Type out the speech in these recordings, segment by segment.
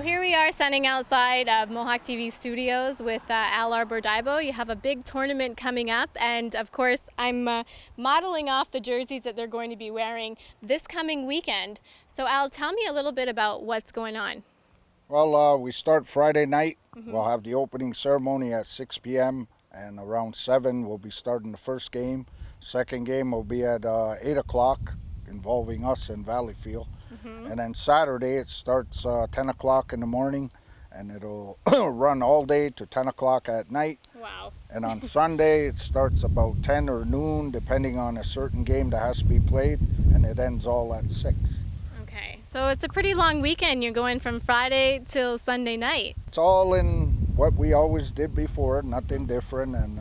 So here we are standing outside of Mohawk TV studios with Al Arbor-Daibo. You have a big tournament coming up, and of course I'm modeling off the jerseys that they're going to be wearing this coming weekend. So Al, tell me a little bit about what's going on. Well, we start Friday night. We'll have the opening ceremony at 6 p.m. and around 7 we'll be starting the first game. Second game will be at 8 o'clock involving us in Valleyfield. And then Saturday it starts 10 o'clock in the morning and it'll run all day to 10 o'clock at night. Wow. And on Sunday it starts about 10 or noon depending on a certain game that has to be played, and it ends all at 6. Okay, so it's a pretty long weekend. You're going from Friday till Sunday night. It's all in what we always did before, nothing different, and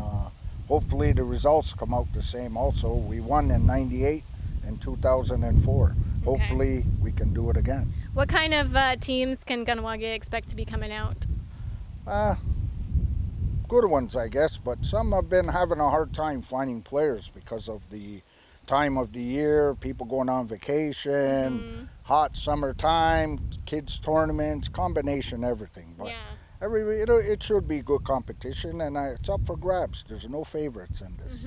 hopefully the results come out the same also. We won in 98 and 2004. Hopefully we can do it again. What kind of teams can Kahnawake expect to be coming out? Good ones, I guess, but some have been having a hard time finding players because of the time of the year, people going on vacation, hot summertime, kids tournaments, combination everything. But it should be good competition, and it's up for grabs. There's no favorites in this.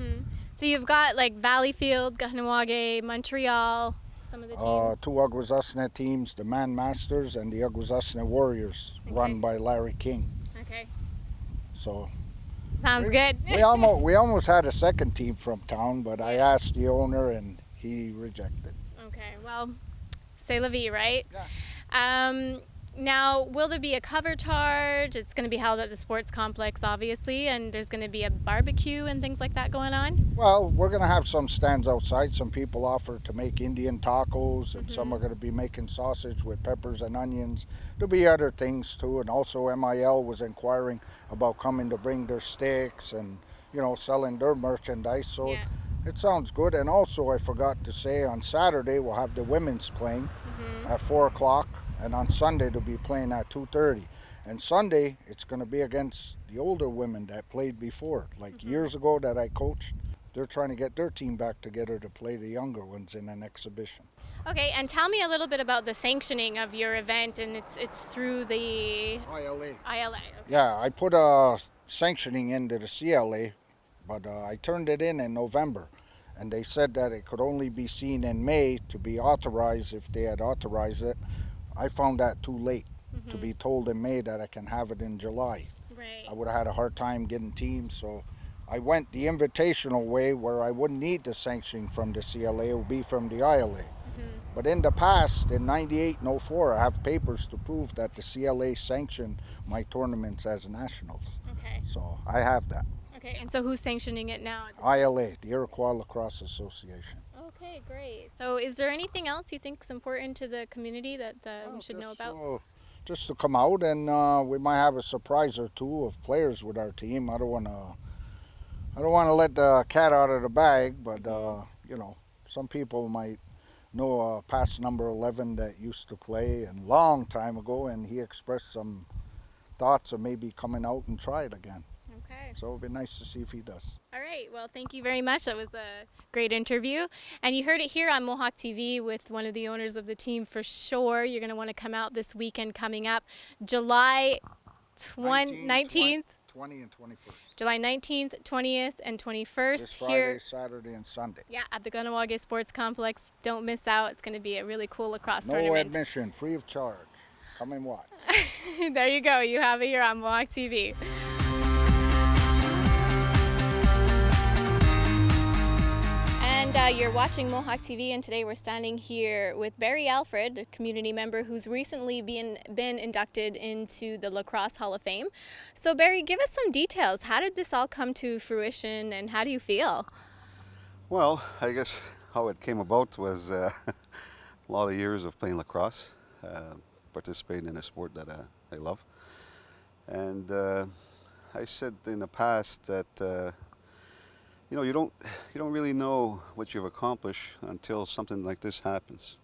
So you've got like Valleyfield, Kahnawake, Montreal, some of the teams. 2 Aguasasne teams, the Man Masters and the Aguasasne Warriors, run by Larry King. Okay. So Sounds good. we almost had a second team from town, but I asked the owner and he rejected. Okay, well, c'est la vie, right? Yeah. Now, will there be a cover charge? It's going to be held at the sports complex, obviously, and there's going to be a barbecue and things like that going on? Well, we're going to have some stands outside. Some people offer to make Indian tacos, and some are going to be making sausage with peppers and onions. There'll be other things too, and also MIL was inquiring about coming to bring their sticks and, selling their merchandise. So it sounds good. And also, I forgot to say, on Saturday we'll have the women's playing at 4 o'clock. And on Sunday they'll be playing at 2:30. And Sunday it's going to be against the older women that played before. Like years ago that I coached, they're trying to get their team back together to play the younger ones in an exhibition. Okay, and tell me a little bit about the sanctioning of your event, and it's through the ILA. ILA. Okay. Yeah, I put a sanctioning into the CLA, but I turned it in November. And they said that it could only be seen in May to be authorized if they had authorized it. I found that too late to be told in May that I can have it in July. Right. I would have had a hard time getting teams, so I went the invitational way where I wouldn't need the sanctioning from the CLA, it would be from the ILA. But in the past, in 98 and 04, I have papers to prove that the CLA sanctioned my tournaments as nationals. Okay. So I have that. Okay, and so who's sanctioning it now? ILA, the Iroquois Lacrosse Association. Okay, great. So is there anything else you think is important to the community that we should know about? Just to come out, and we might have a surprise or two of players with our team. I don't want to let the cat out of the bag, but some people might know a past number 11 that used to play a long time ago, and he expressed some thoughts of maybe coming out and try it again. Okay. So it'll be nice to see if he does. All right. Well, thank you very much. That was a great interview. And you heard it here on Mohawk TV with one of the owners of the team for sure. You're going to want to come out this weekend coming up, July 19th. 20 and 21st. July 19th, 20th, and 21st. This Friday, here. Saturday, and Sunday. Yeah, at the Kahnawake Sports Complex. Don't miss out. It's going to be a really cool lacrosse No tournament. admission, free of charge. Come and watch. There you go. You have it here on Mohawk TV. And you're watching Mohawk TV, and today we're standing here with Barry Alfred, a community member who's recently been inducted into the Lacrosse Hall of Fame. So Barry, give us some details. How did this all come to fruition, and how do you feel? Well, I guess how it came about was a lot of years of playing lacrosse, participating in a sport that I love. And I said in the past that you don't really know what you've accomplished until something like this happens.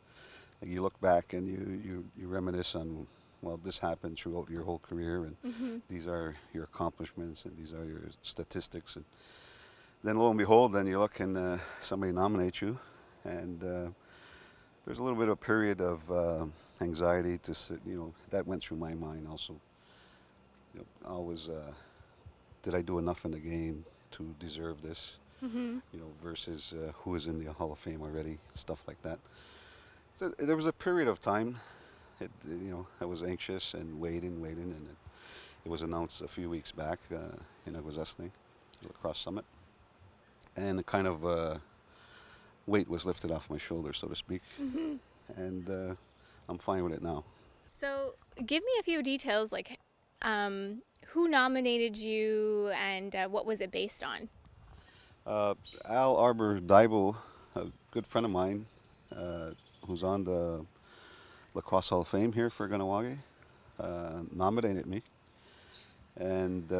Like you look back and you reminisce on, well, this happened throughout your whole career, and these are your accomplishments, and these are your statistics. And then lo and behold, then you look and somebody nominates you, and there's a little bit of a period of anxiety to sit, that went through my mind also. Always, did I do enough in the game to deserve this? Mm-hmm. Versus who is in the Hall of Fame already, stuff like that. So there was a period of time, I was anxious and waiting, and it was announced a few weeks back in Aguesasne, Lacrosse Summit, and a kind of weight was lifted off my shoulders, so to speak, Mm-hmm. and I'm fine with it now. So, give me a few details, like who nominated you and what was it based on? Uh, Al Arbor Daibo, a good friend of mine, uh, who's on the Lacrosse Hall of Fame here for Ganawage, nominated me, and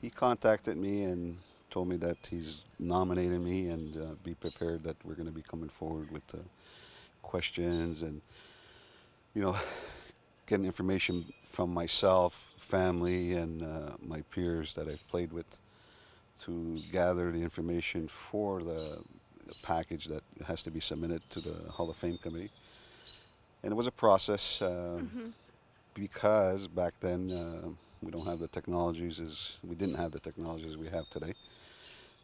he contacted me and told me that he's nominated me and be prepared that we're going to be coming forward with questions and you know getting information from myself, family, and my peers that I've played with to gather the information for the package that has to be submitted to the Hall of Fame committee. And it was a process Mm-hmm. because back then we don't have the technologies as we didn't have the technologies we have today,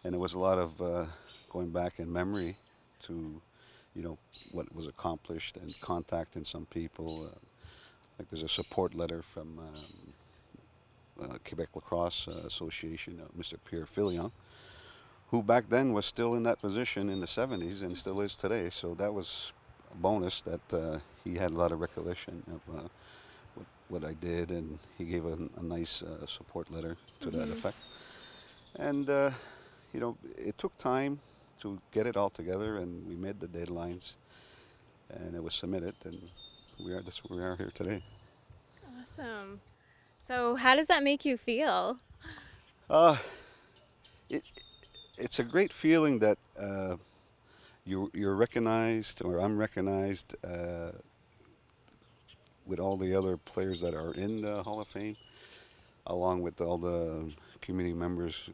and it was a lot of going back in memory to what was accomplished and contacting some people. Like there's a support letter from Quebec Lacrosse Association, Mr. Pierre Filion, who back then was still in that position in the 70s and still is today. So that was a bonus that he had a lot of recollection of what I did, and he gave a nice support letter to that Mm-hmm. effect. And it took time to get it all together, and we made the deadlines, and it was submitted, and that's where we are here today. Awesome. So, how does that make you feel? Uh, it, it's a great feeling that you're recognized, or I'm recognized with all the other players that are in the Hall of Fame, along with all the community members,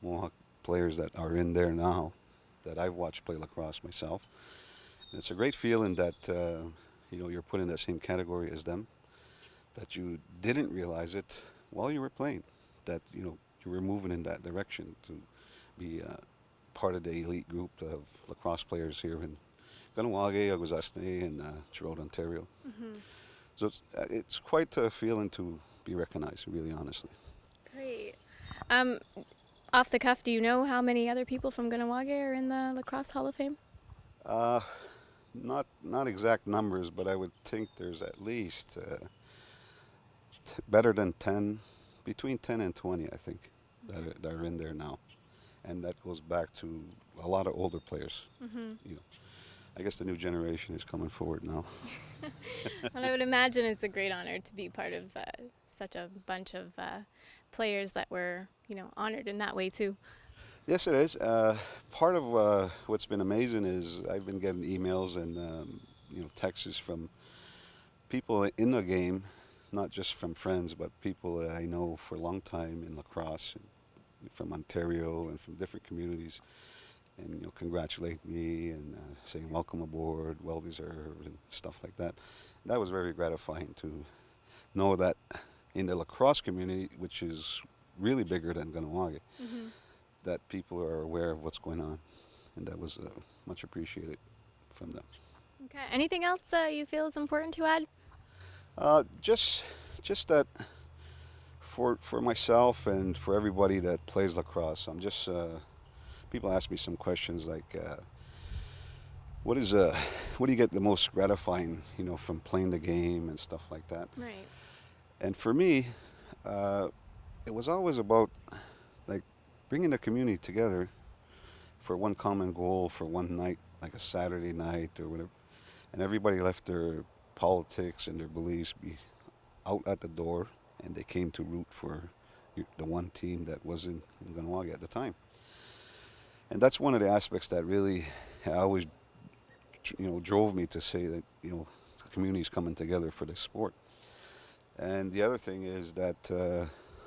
Mohawk players that are in there now that I've watched play lacrosse myself. And it's a great feeling that you're put in that same category as them, that you didn't realize it while you were playing, that you were moving in that direction to be part of the elite group of lacrosse players here in Ganawage, Aguesasne, and throughout Ontario. Mm-hmm. So it's quite a feeling to be recognized, really, honestly. Great. Um, Off the cuff, do you know how many other people from Ganawage are in the Lacrosse Hall of Fame? Uh, not exact numbers, but I would think there's at least better than 10, between 10 and 20, I think, that are in there now. And that goes back to a lot of older players. Mm-hmm. You know, I guess the new generation is coming forward now. Well, I would imagine it's a great honor to be part of such a bunch of players that were, honored in that way too. Yes, it is. Part of what's been amazing is I've been getting emails and texts from people in the game, not just from friends, but people that I know for a long time in lacrosse, and from Ontario and from different communities, and congratulate me and saying welcome aboard, well deserved, and stuff like that. That was very gratifying to know that in the lacrosse community, which is really bigger than Ganawage, Mm-hmm. that people are aware of what's going on, and that was much appreciated from them. Okay. Anything else you feel is important to add? Just that for myself and for everybody that plays lacrosse, I'm just people ask me some questions like, what is what do you get the most gratifying, from playing the game and stuff like that. Right. And for me, uh, it was always about like bringing the community together for one common goal for one night, like a Saturday night or whatever, and everybody left their politics and their beliefs out at the door, and they came to root for the one team that was in Ganawage at the time. And that's one of the aspects that really always, drove me to say that the community is coming together for this sport. And the other thing is that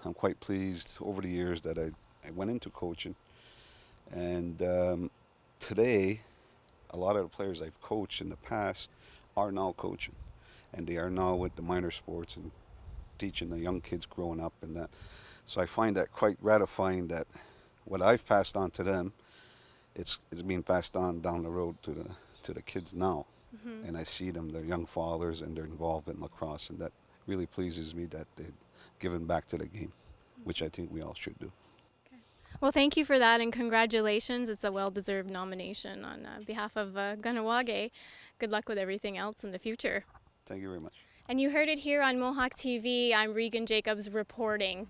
I'm quite pleased over the years that I went into coaching, and today a lot of the players I've coached in the past are now coaching, and they are now with the minor sports and teaching the young kids growing up and that. So I find that quite gratifying that what I've passed on to them, it's being passed on down the road to the kids now. Mm-hmm. And I see them, they're young fathers and they're involved in lacrosse, and that really pleases me that they've given back to the game, which I think we all should do. Well, thank you for that and congratulations. It's a well-deserved nomination on behalf of Ganawage. Good luck with everything else in the future. Thank you very much. And you heard it here on Mohawk TV. I'm Regan Jacobs reporting.